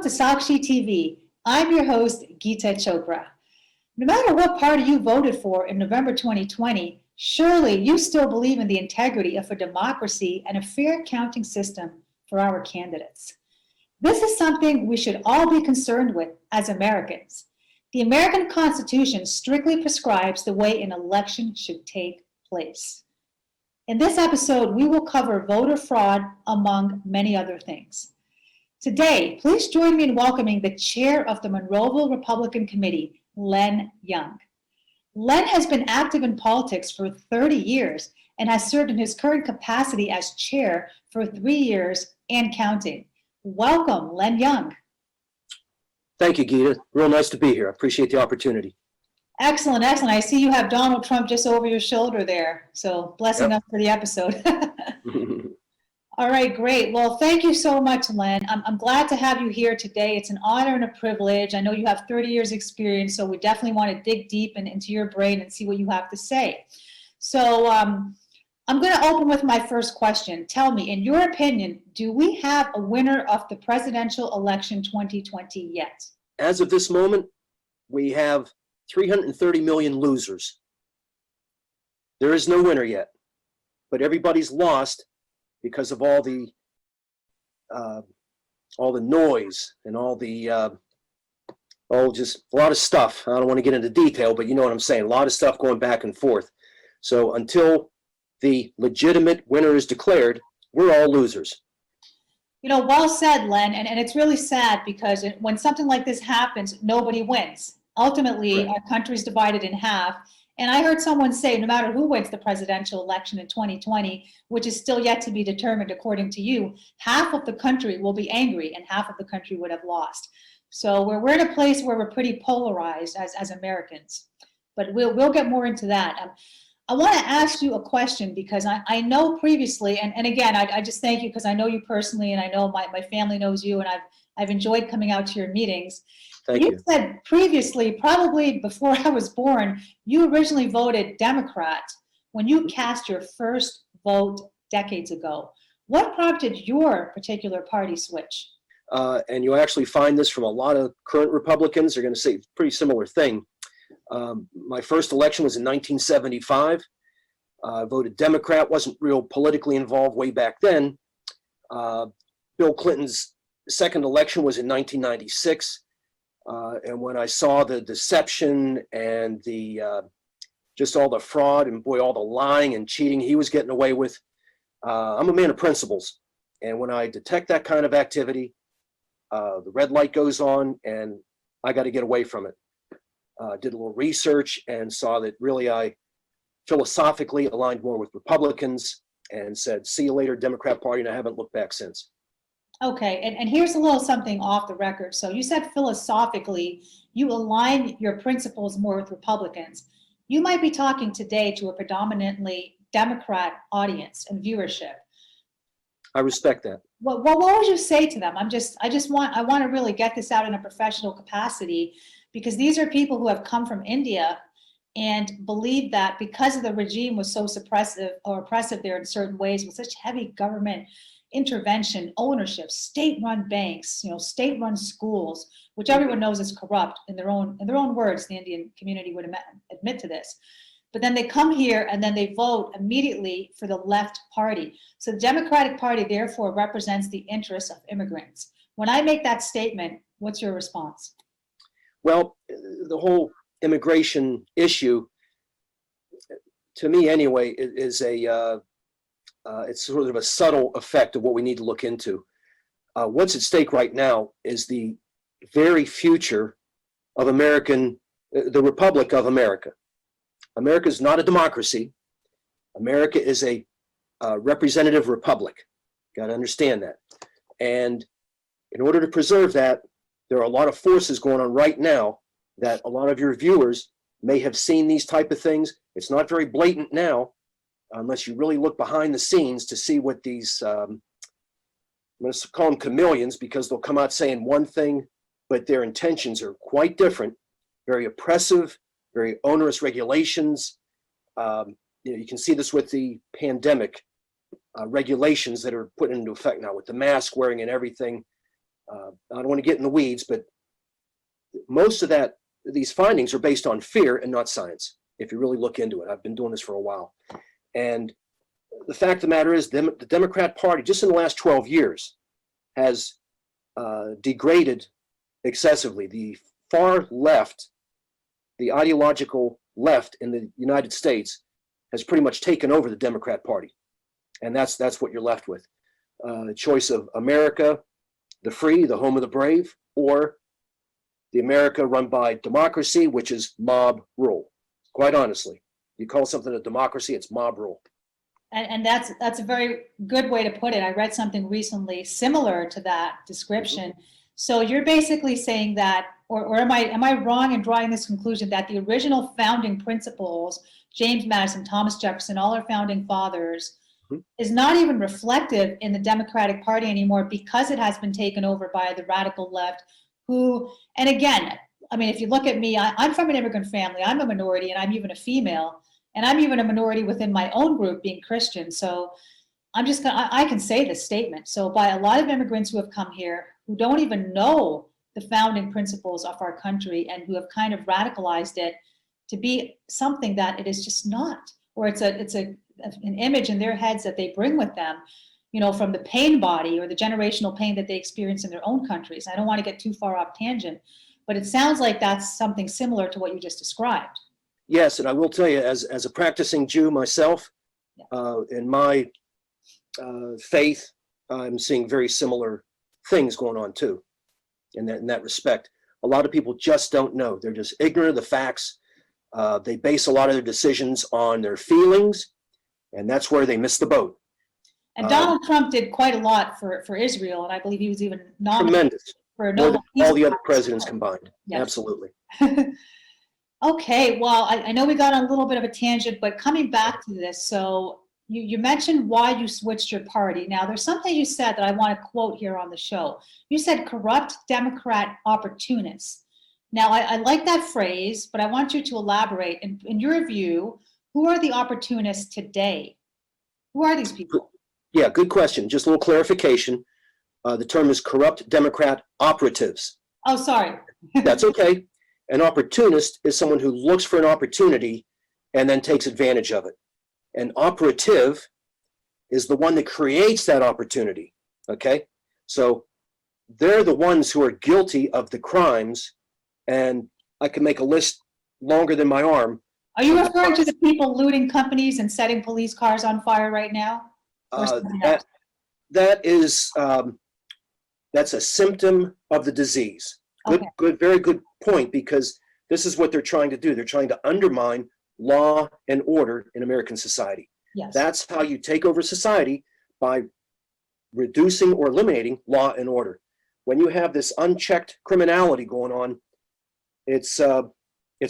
to Sakshi TV. I'm your host, Geeta Chopra. No matter what party you voted for in November 2020, surely you still believe in the integrity of a democracy and a fair counting system for our candidates. This is something we should all be concerned with as Americans. The American Constitution strictly prescribes the way an election should take place. In this episode, we will cover voter fraud, among many other things. Today, please join me in welcoming the chair of the Monroeville Republican Party, Len Young. Len has been active in politics for 30 years and has served in his current capacity as chair for 3 years and counting. Welcome, Len Young. Thank you, Geeta. Real nice to be here. I appreciate the opportunity. Excellent, excellent. I see you have Donald Trump just over your shoulder there. So blessing us for the episode. All right, great. Well, thank you so much, Len. I'm glad to have you here today. It's an honor and a privilege. I know you have 30 years experience, so we definitely want to dig deep into your brain and see what you have to say. So I'm going to open with my first question. Tell me, in your opinion, do we have a winner of the presidential election 2020 yet? As of this moment, we have 330 million losers. There is no winner yet, but everybody's lost because of all the noise and just a lot of stuff. I don't want to get into detail, but you know what I'm saying. A lot of stuff going back and forth. So until the legitimate winner is declared, we're all losers. You know, well said, Len. And it's really sad because when something like this happens, nobody wins. Ultimately, our country's divided in half. And I heard someone say, no matter who wins the presidential election in 2020, which is still yet to be determined according to you, half of the country will be angry and half of the country would have lost. So we're in a place where we're pretty polarized as Americans. But we'll get more into that. I want to ask you a question because I know previously, and again, I just thank you because I know you personally and I know my family knows you, and I've enjoyed coming out to your meetings. Thank you. You said previously, probably before I was born, you originally voted Democrat when you cast your first vote decades ago. What prompted your particular party switch? And you'll actually find this from a lot of current Republicans. They're going to say a pretty similar thing. My first election was in 1975. I voted Democrat, wasn't real politically involved way back then. Bill Clinton's second election was in 1996. And when I saw the deception and the just all the fraud and boy, all the lying and cheating he was getting away with, I'm a man of principles. And when I detect that kind of activity, the red light goes on and I got to get away from it. Did a little research and saw that really I philosophically aligned more with Republicans and said, see you later, Democrat Party, and I haven't looked back since. Okay, and here's a little something off the record. So you said philosophically, you align your principles more with Republicans. You might be talking today to a predominantly Democrat audience and viewership. I respect that. What would you say to them? I want to really get this out in a professional capacity because these are people who have come from India and believe that because of the regime was so suppressive or oppressive there in certain ways with such heavy government intervention, ownership, state-run banks, state-run schools, which everyone knows is corrupt in their own words. The Indian community would admit to this. But then they come here and then they vote immediately for the left party. So the Democratic Party therefore represents the interests of immigrants. When I make that statement, what's your response? Well, the whole immigration issue, to me anyway, is it's sort of a subtle effect of what we need to look into. What's at stake right now is the very future of the Republic of America. America is not a democracy. America is a representative republic. Got to understand that. And in order to preserve that, there are a lot of forces going on right now that a lot of your viewers may have seen these type of things. It's not very blatant now, unless you really look behind the scenes to see what these, I'm going to call them chameleons because they'll come out saying one thing, but their intentions are quite different, very oppressive, very onerous regulations. You can see this with the pandemic regulations that are put into effect now with the mask wearing and everything. I don't want to get in the weeds, but most of these findings are based on fear and not science. If you really look into it, I've been doing this for a while. And the fact of the matter is the Democrat Party, just in the last 12 years, has degraded excessively. The far left, the ideological left in the United States has pretty much taken over the Democrat Party. And that's what you're left with. The choice of America, the free, the home of the brave, or the America run by democracy, which is mob rule. Quite honestly, you call something a democracy, it's mob rule. And that's a very good way to put it. I read something recently similar to that description. Mm-hmm. So you're basically saying that, or am I wrong in drawing this conclusion that the original founding principles, James Madison, Thomas Jefferson, all our founding fathers, mm-hmm. is not even reflective in the Democratic Party anymore because it has been taken over by the radical left who, and again, I mean, if you look at me, I'm from an immigrant family, I'm a minority, and I'm even a female. And I'm even a minority within my own group being Christian. So I'm just gonna, I can say this statement. So by a lot of immigrants who have come here, who don't even know the founding principles of our country and who have kind of radicalized it to be something that it is just not, or it's an image in their heads that they bring with them, you know, from the pain body or the generational pain that they experience in their own countries. I don't want to get too far off tangent, but it sounds like that's something similar to what you just described. Yes, and I will tell you, as a practicing Jew myself, in my faith, I'm seeing very similar things going on too, in that respect. A lot of people just don't know. They're just ignorant of the facts. They base a lot of their decisions on their feelings, and that's where they miss the boat. And Donald Trump did quite a lot for Israel, and I believe he was even nominated tremendous. For a Nobel Peace Prize. All the other presidents combined. Yes. Absolutely. Okay, well, I know we got on a little bit of a tangent, but coming back to this, so you mentioned why you switched your party. Now, there's something you said that I want to quote here on the show. You said corrupt Democrat opportunists. Now, I like that phrase, but I want you to elaborate. In your view, who are the opportunists today? Who are these people? Yeah, good question. Just a little clarification. The term is corrupt Democrat operatives. Oh, sorry. That's okay. An opportunist is someone who looks for an opportunity and then takes advantage of it. An operative is the one that creates that opportunity, okay? So they're the ones who are guilty of the crimes, and I can make a list longer than my arm. Are you referring to the people looting companies and setting police cars on fire right now? That's a symptom of the disease. Okay. Good, very good point, because this is what they're trying to do. They're trying to undermine law and order in American society. Yes. That's how you take over society, by reducing or eliminating law and order. When you have this unchecked criminality going on, it's not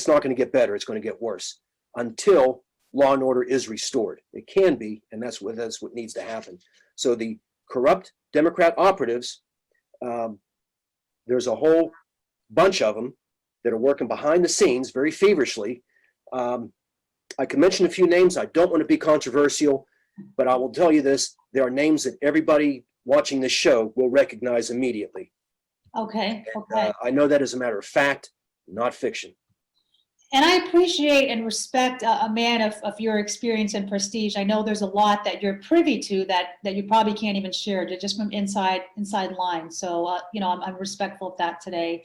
going to get better. It's going to get worse until law and order is restored. It can be, and that's what needs to happen. So the corrupt Democrat operatives, there's a whole bunch of them that are working behind the scenes very feverishly. I can mention a few names. I don't want to be controversial, but I will tell you this: there are names that everybody watching this show will recognize immediately. Okay. And, okay. I know that as a matter of fact, not fiction. And I appreciate and respect a man of your experience and prestige. I know there's a lot that you're privy to that you probably can't even share, just from inside lines. So you know, I'm respectful of that today.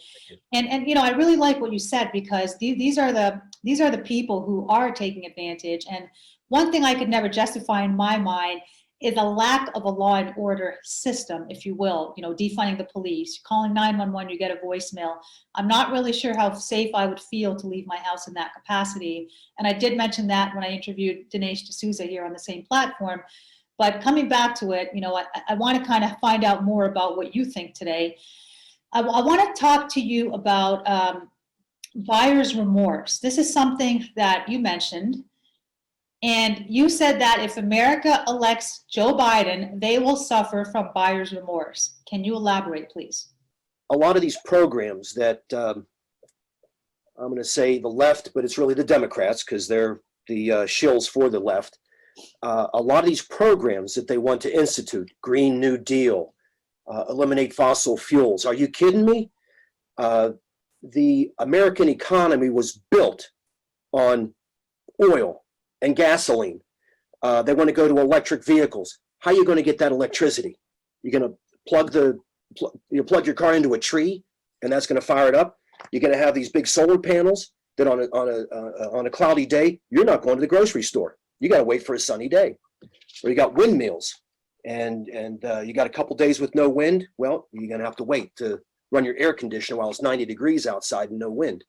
And you know, I really like what you said, because these are the people who are taking advantage. And one thing I could never justify in my mind is a lack of a law and order system, if you will. You know, defunding the police, calling 911, you get a voicemail. I'm not really sure how safe I would feel to leave my house in that capacity. And I did mention that when I interviewed Dinesh D'Souza here on the same platform. But coming back to it, you know, I want to kind of find out more about what you think today. I want to talk to you about buyer's remorse. This is something that you mentioned. And you said that if America elects Joe Biden, they will suffer from buyer's remorse. Can you elaborate, please? A lot of these programs that I'm going to say the left, but it's really the Democrats, because they're the shills for the left. A lot of these programs that they want to institute, Green New Deal, eliminate fossil fuels. Are you kidding me? The American economy was built on oil and gasoline. They want to go to electric vehicles. How are you going to get that electricity? You're going to plug your car into a tree, and that's going to fire it up. You're going to have these big solar panels that on a cloudy day, you're not going to the grocery store. You got to wait for a sunny day. Or you got windmills, and you got a couple days with no wind. Well, you're going to have to wait to run your air conditioner while it's 90 degrees outside and no wind.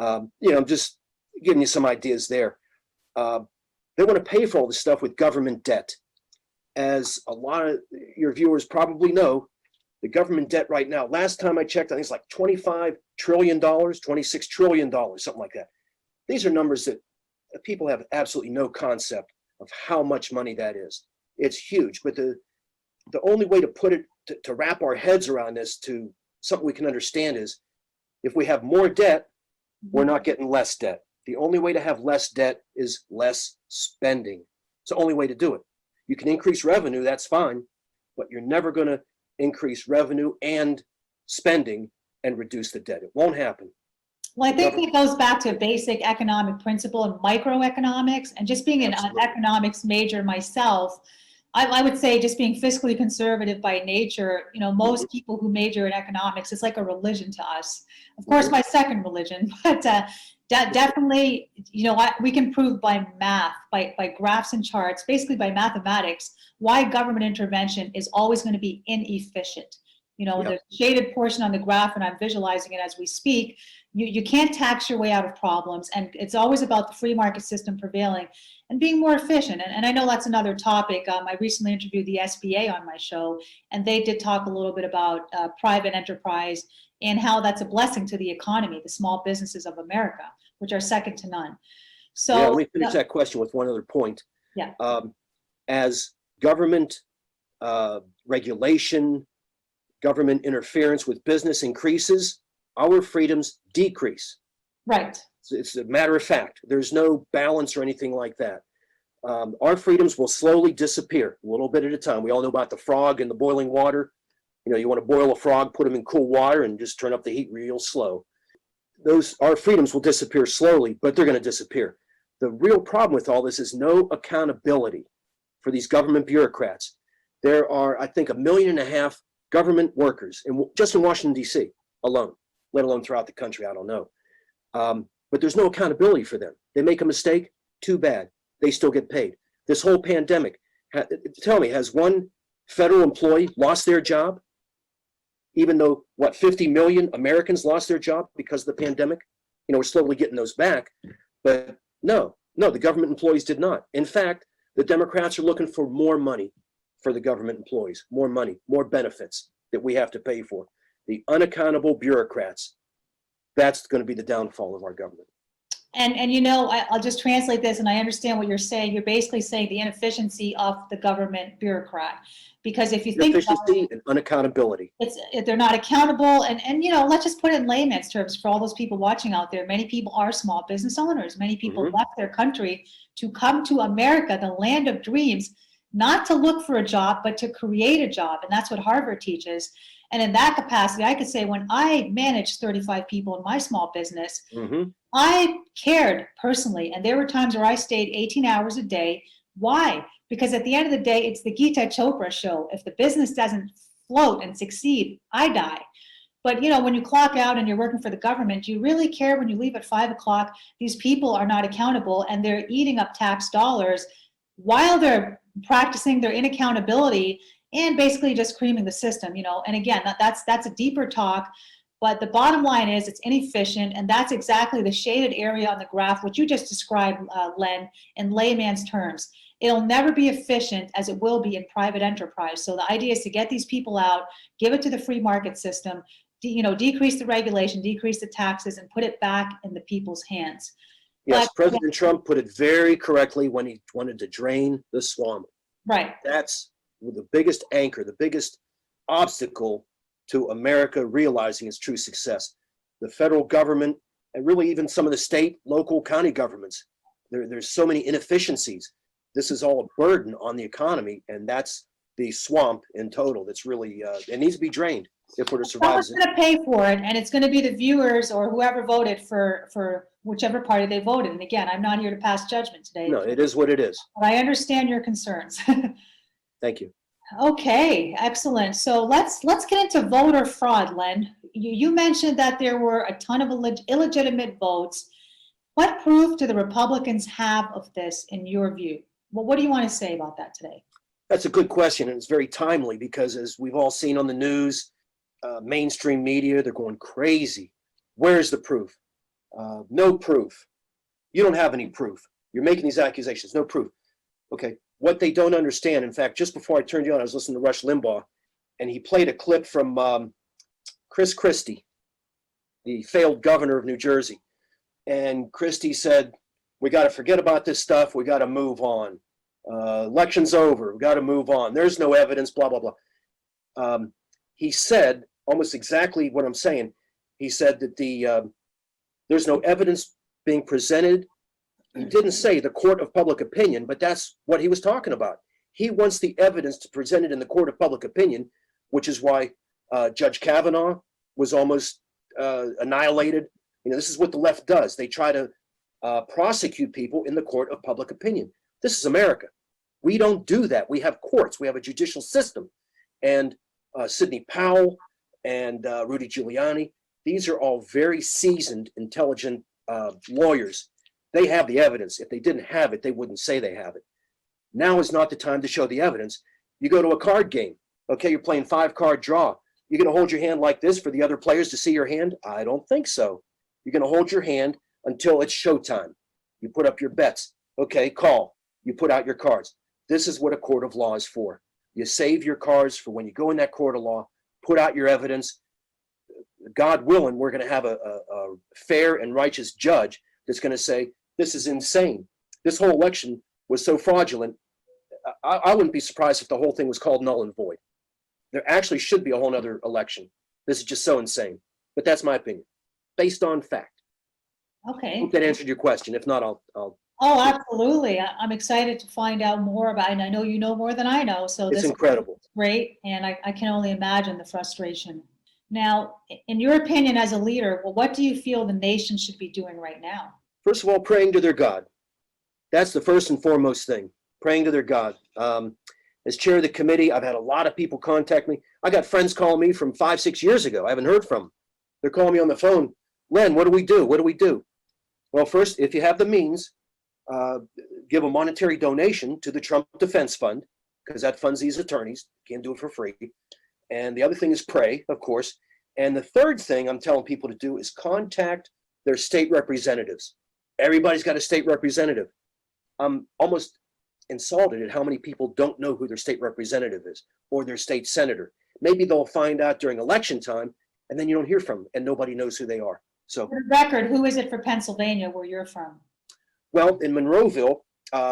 I'm just giving you some ideas there. They want to pay for all this stuff with government debt. As a lot of your viewers probably know, the government debt right now, last time I checked, I think it's like $25 trillion, $26 trillion, something like that. These are numbers that people have absolutely no concept of how much money that is. It's huge, but the only way to put it, to wrap our heads around this to something we can understand is, if we have more debt, we're not getting less debt. The only way to have less debt is less spending. It's the only way to do it. You can increase revenue, that's fine, but you're never going to increase revenue and spending and reduce the debt. It won't happen. Well, I think it goes back to a basic economic principle and microeconomics, and just being an economics major myself, I would say, just being fiscally conservative by nature, most people who major in economics, it's like a religion to us. Of course, my second religion, but definitely, we can prove by math, by graphs and charts, basically by mathematics, why government intervention is always going to be inefficient. The shaded portion on the graph, and I'm visualizing it as we speak, you can't tax your way out of problems, and it's always about the free market system prevailing and being more efficient. And I know that's another topic. I recently interviewed the SBA on my show, and they did talk a little bit about private enterprise and how that's a blessing to the economy, the small businesses of America, which are second to none. So let me finish that question with one other point. Yeah. As government regulation, government interference with business increases, our freedoms decrease. Right. It's a matter of fact. There's no balance or anything like that. Our freedoms will slowly disappear, a little bit at a time. We all know about the frog in the boiling water. You want to boil a frog, put them in cool water, and just turn up the heat real slow. Our freedoms will disappear slowly, but they're going to disappear. The real problem with all this is no accountability for these government bureaucrats. There are, I think, 1.5 million government workers just in Washington, D.C. alone, let alone throughout the country. I don't know. But there's no accountability for them. They make a mistake, too bad. They still get paid. This whole pandemic, tell me, has one federal employee lost their job? Even though, 50 million Americans lost their job because of the pandemic? We're slowly getting those back. But no, the government employees did not. In fact, the Democrats are looking for more money for the government employees, more money, more benefits that we have to pay for. The unaccountable bureaucrats, that's going to be the downfall of our government. And I'll just translate this, and I understand what you're saying. You're basically saying the inefficiency of the government bureaucrat, because if you think inefficiency and unaccountability, they're not accountable. And let's just put it in layman's terms for all those people watching out there. Many people are small business owners. Many people left their country to come to America, the land of dreams, not to look for a job, but to create a job. And that's what Harvard teaches. And in that capacity, I could say when I managed 35 people in my small business, I cared personally. And there were times where I stayed 18 hours a day. Why? Because at the end of the day, it's the Gita Chopra show. If the business doesn't float and succeed, I die. But when you clock out and you're working for the government, you really care when you leave at 5 o'clock. These people are not accountable, and they're eating up tax dollars while they're practicing their inaccountability and basically just creaming the system, And again, that's a deeper talk, but the bottom line is it's inefficient, and that's exactly the shaded area on the graph, which you just described, Len, in layman's terms. It'll never be efficient as it will be in private enterprise. So the idea is to get these people out, give it to the free market system, decrease the regulation, decrease the taxes, and put it back in the people's hands. Yes, President Trump put it very correctly when he wanted to drain the swamp. Right. That's the biggest anchor, the biggest obstacle to America realizing its true success. The federal government, and really even some of the state, local, county governments, there's so many inefficiencies. This is all a burden on the economy, and that's the swamp in total. That's really, it needs to be drained if we're to survive. Someone's going to pay for it, and it's going to be the viewers or whoever voted for whichever party they voted. And again, I'm not here to pass judgment today. No, it is what it is. But I understand your concerns. Thank you. Okay, excellent. So let's get into voter fraud, Len. You mentioned that there were a ton of illegitimate votes. What proof do the Republicans have of this in your view? Well, what do you want to say about that today? That's a good question, and it's very timely because as we've all seen on the news, mainstream media, they're going crazy. Where's the proof? No proof. You don't have any proof. You're making these accusations, no proof. Okay, what they don't understand, in fact, just before I turned you on, I was listening to Rush Limbaugh, and he played a clip from Chris Christie, the failed governor of New Jersey. And Christie said, we got to forget about this stuff. We got to move on. Election's over. We got to move on. There's no evidence, blah, blah, blah. He said almost exactly what I'm saying. He said that there's no evidence being presented. He didn't say the court of public opinion, but that's what he was talking about. He wants the evidence to present it in the court of public opinion, which is why Judge Kavanaugh was almost annihilated. You know, this is what the left does. They try to prosecute people in the court of public opinion. This is America. We don't do that. We have courts. We have a judicial system. And Sidney Powell and Rudy Giuliani, these are all very seasoned, intelligent lawyers. They have the evidence. If they didn't have it, they wouldn't say they have it. Now is not the time to show the evidence. You go to a card game. Okay, you're playing 5-card draw. You're going to hold your hand like this for the other players to see your hand? I don't think so. You're going to hold your hand until it's showtime. You put up your bets. Okay, call. You put out your cards. This is what a court of law is for. You save your cards for when you go in that court of law, put out your evidence. God willing, we're going to have a fair and righteous judge that's going to say, this is insane. This whole election was so fraudulent. I wouldn't be surprised if the whole thing was called null and void. There actually should be a whole other election. This is just so insane. But that's my opinion, based on fact. Okay. I hope that answered your question. If not, I'll Oh, absolutely. I'm excited to find out more about it. And I know you know more than I know. So It's this incredible. is great. And I can only imagine the frustration. Now, in your opinion as a leader, well, what do you feel the nation should be doing right now? First of all, praying to their God. That's the first and foremost thing, praying to their God. As chair of the committee, I've had a lot of people contact me. I got friends calling me from 5-6 years ago. I haven't heard from them. They're calling me on the phone. Len, what do we do? What do we do? Well, first, if you have the means, give a monetary donation to the Trump Defense Fund, because that funds these attorneys. Can't do it for free. And the other thing is pray, of course. And the third thing I'm telling people to do is contact their state representatives. Everybody's got a state representative. I'm almost insulted at how many people don't know who their state representative is or their state senator. Maybe they'll find out during election time, and then you don't hear from them, and nobody knows who they are. So, For the record, who is it for Pennsylvania where you're from? well, in Monroeville,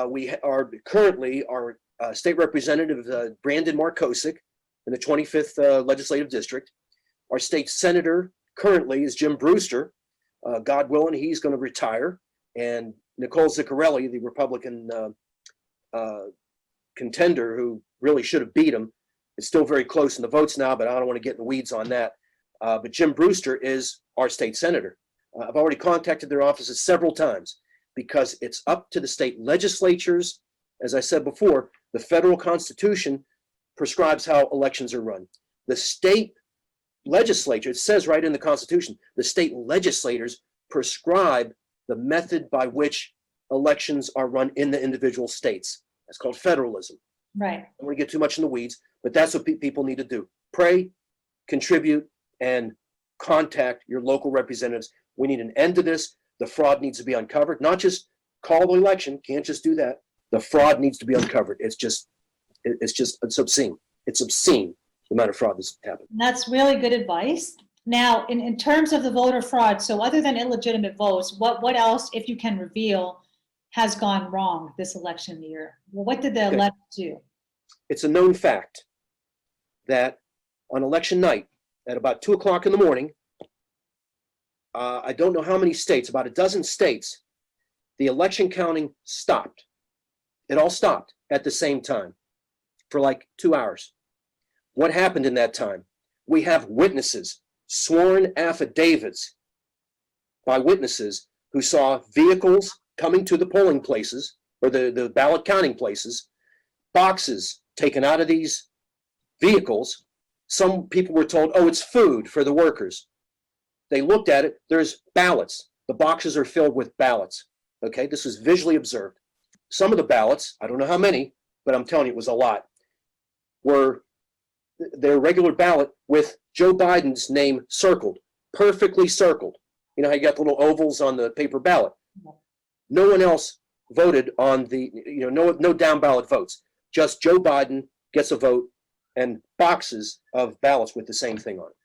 we are currently our state representative, Brandon Markosik, in the 25th legislative district. Our state senator currently is Jim Brewster. God willing, he's going to retire. And Nicole Ziccarelli, the Republican contender who really should have beat him, is still very close in the votes now, but I don't want to get in the weeds on that. But Jim Brewster is our state senator. I've already contacted their offices several times because it's up to the state legislatures. As I said before, the federal constitution prescribes how elections are run. The state legislature, it says right in the Constitution, the state legislators prescribe the method by which elections are run in the individual states. That's called federalism. Right. I don't want to get too much in the weeds, but that's what people need to do. Pray, contribute, and contact your local representatives. We need an end to this. The fraud needs to be uncovered. Not just call the election. Can't just do that. The fraud needs to be uncovered. It's obscene. It's obscene, the amount of fraud that's happened. That's really good advice. Now, in terms of the voter fraud, so other than illegitimate votes, what else, if you can reveal, has gone wrong this election year? Well, what did the elect do? It's a known fact that on election night at about 2 o'clock in the morning, I don't know how many states, about a dozen states, the election counting stopped. It all stopped at the same time. for like 2 hours. What happened in that time? We have witnesses, sworn affidavits by witnesses who saw vehicles coming to the polling places or the ballot counting places, boxes taken out of these vehicles. Some people were told, oh, it's food for the workers. They looked at it, there's ballots. The boxes are filled with ballots. Okay, this was visually observed. Some of the ballots, I don't know how many, but I'm telling you it was a lot, were their regular ballot with Joe Biden's name circled, perfectly circled. You know how you got the little ovals on the paper ballot? No one else voted on the, no down ballot votes. Just Joe Biden gets a vote and boxes of ballots with the same thing on it.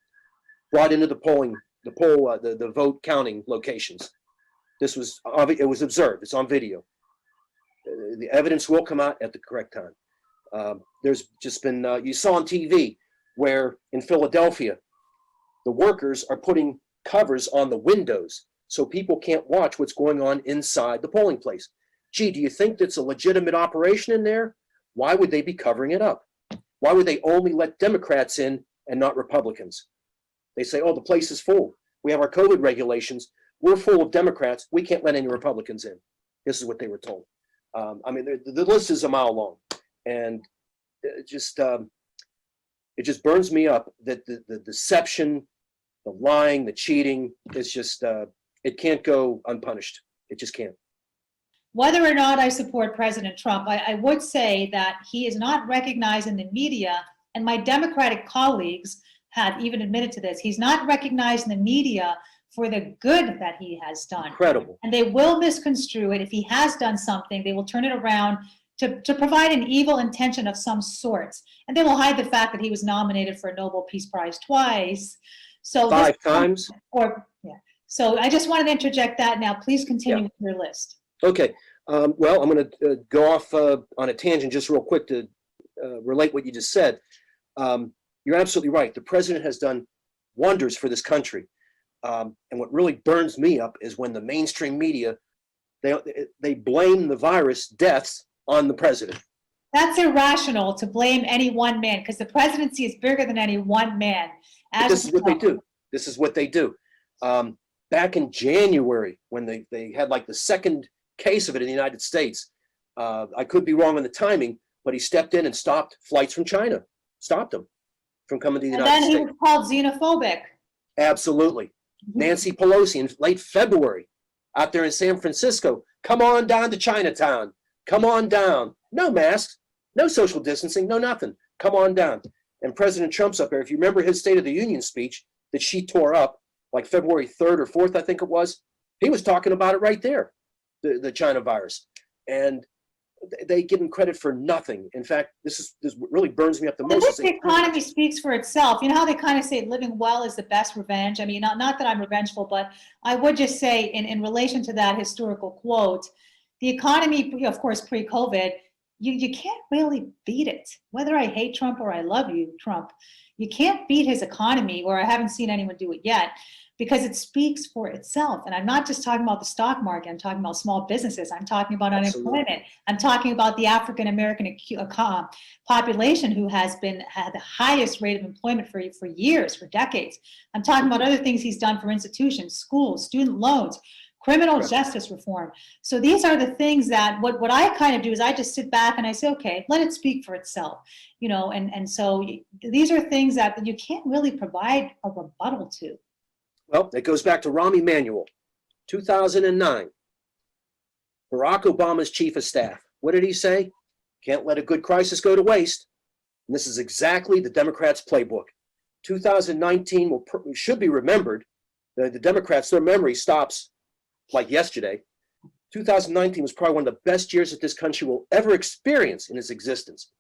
Brought into the vote counting locations. This was, it was observed, it's on video. The evidence will come out at the correct time. There's just been, you saw on TV where in Philadelphia, the workers are putting covers on the windows so people can't watch what's going on inside the polling place. Gee, do you think that's a legitimate operation in there? Why would they be covering it up? Why would they only let Democrats in and not Republicans? They say, oh, the place is full. We have our COVID regulations. We're full of Democrats. We can't let any Republicans in. This is what they were told. I mean, the list is a mile long, and it just burns me up that the deception, the lying, the cheating is just, it can't go unpunished. It just can't. Whether or not I support President Trump, I would say that he is not recognized in the media, and my Democratic colleagues have even admitted to this. He's not recognized in the media for the good that he has done. Incredible. And they will misconstrue it. If he has done something, they will turn it around to provide an evil intention of some sort. And they will hide the fact that he was nominated for a Nobel Peace Prize twice. So 5 times? So I just wanted to interject that. Now, please continue with your list. Okay. Well, I'm going to go off on a tangent just real quick to relate what you just said. You're absolutely right. The president has done wonders for this country. And what really burns me up is when the mainstream media, they blame the virus deaths on the president. That's irrational to blame any one man, because the presidency is bigger than any one man. This is what they do. This is what they do. Back in January, when they had like the second case of it in the United States, I could be wrong on the timing, but he stepped in and stopped flights from China, stopped them from coming to the United States. And then he was called xenophobic. Absolutely. Nancy Pelosi in late February out there in San Francisco, come on down to Chinatown, come on down. No masks, no social distancing, no nothing. Come on down. And President Trump's up there. If you remember his State of the Union speech that she tore up, like February 3rd or 4th, I think it was, he was talking about it right there, the China virus. And they give him credit for nothing. In fact, this really burns me up the most. The economy speaks for itself. You know how they kind of say living well is the best revenge? I mean, not that I'm revengeful, but I would just say in relation to that historical quote, the economy, of course, pre-COVID, you can't really beat it. Whether I hate Trump or I love you, Trump, you can't beat his economy, or I haven't seen anyone do it yet, because it speaks for itself. And I'm not just talking about the stock market. I'm talking about small businesses. I'm talking about unemployment. I'm talking about the African-American population who had the highest rate of employment for years, for decades. I'm talking about other things he's done for institutions, schools, student loans, criminal justice reform. So these are the things that what I kind of do is I just sit back and I say, okay, let it speak for itself. And so these are things that you can't really provide a rebuttal to. Well, it goes back to Rahm Emanuel, 2009. Barack Obama's chief of staff. What did he say? Can't let a good crisis go to waste. And this is exactly the Democrats' playbook. 2019 should be remembered. The Democrats, their memory stops like yesterday. 2019 was probably one of the best years that this country will ever experience in its existence.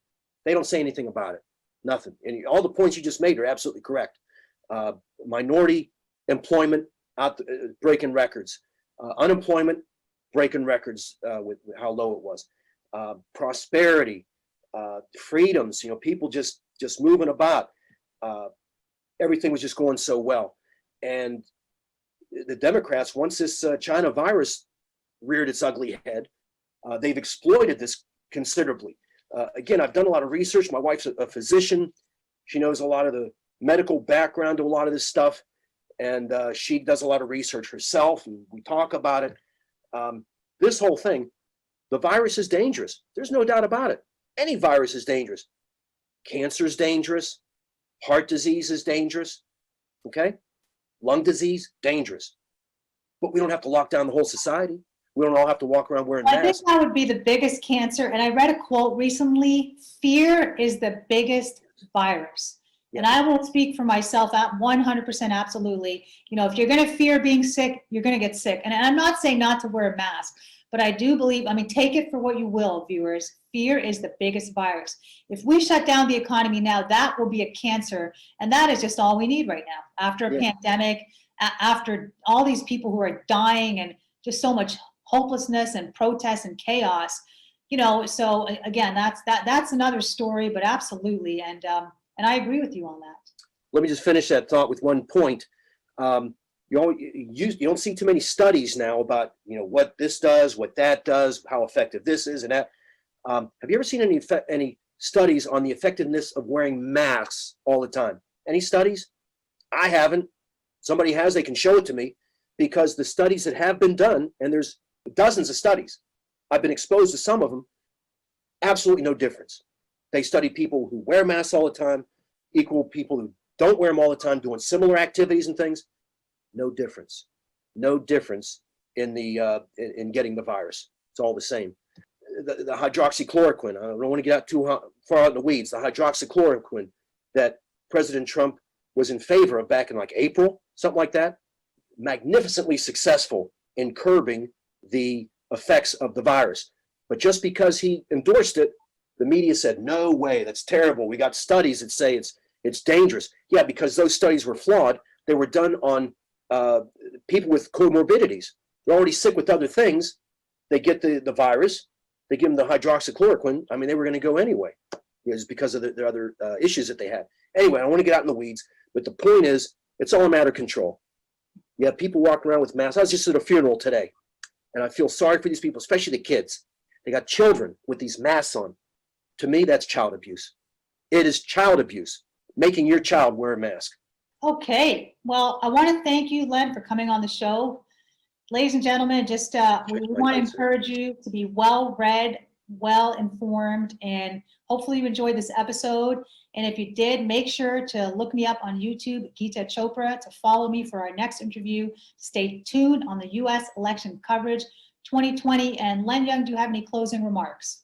They don't say anything about it. Nothing. And all the points you just made are absolutely correct. Minority employment breaking records, unemployment breaking records with how low it was, prosperity, freedoms, people just moving about. Everything was just going so well. And the Democrats, once this China virus reared its ugly head, they've exploited this considerably. Again, I've done a lot of research. My wife's a physician. She knows a lot of the medical background to a lot of this stuff. And she does a lot of research herself, and we talk about it. This whole thing, the virus is dangerous. There's no doubt about it. Any virus is dangerous. Cancer is dangerous. Heart disease is dangerous. Okay? Lung disease, dangerous. But we don't have to lock down the whole society. We don't all have to walk around wearing I think masks. that would be the biggest cancer. And I read a quote recently, fear is the biggest virus. Yeah. And I will speak for myself at 100% absolutely. You know, if you're going to fear being sick, you're going to get sick. And I'm not saying not to wear a mask, but I do believe, I mean, take it for what you will, viewers. Fear is the biggest virus. If we shut down the economy now, that will be a cancer. And that is just all we need right now. After a pandemic, after all these people who are dying and just so much hopelessness and protest and chaos, you know, so again, that's another story, but absolutely. And I agree with you on that. Let me just finish that thought with one point. You don't see too many studies now about, you know, what this does, what that does, how effective this is and that. Have you ever seen any studies on the effectiveness of wearing masks all the time? Any studies? I haven't. Somebody has, they can show it to me, because the studies that have been done, and there's dozens of studies, I've been exposed to some of them, absolutely no difference. They study people who wear masks all the time, equal people who don't wear them all the time, doing similar activities and things. No difference. No difference in the in getting the virus. It's all the same. The hydroxychloroquine, I don't want to get out too far out in the weeds, the hydroxychloroquine that President Trump was in favor of back in like April, something like that, magnificently successful in curbing the effects of the virus. But just because he endorsed it, the media said, no way, that's terrible. We got studies that say it's dangerous. Yeah, because those studies were flawed. They were done on people with comorbidities. They're already sick with other things. They get the virus. They give them the hydroxychloroquine. I mean, they were going to go anyway. It's because of the other issues that they had. Anyway, I don't want to get out in the weeds, but the point is, it's all a matter of control. You have people walking around with masks. I was just at a funeral today, and I feel sorry for these people, especially the kids. They got children with these masks on. To me, that's child abuse. It is child abuse, making your child wear a mask. Okay, well, I want to thank you, Len, for coming on the show. Ladies and gentlemen, just we want to encourage you to be well-read, well-informed, and hopefully you enjoyed this episode. And if you did, make sure to look me up on YouTube, Geeta Chopra, to follow me for our next interview. Stay tuned on the U.S. election coverage 2020. And Len Young, do you have any closing remarks?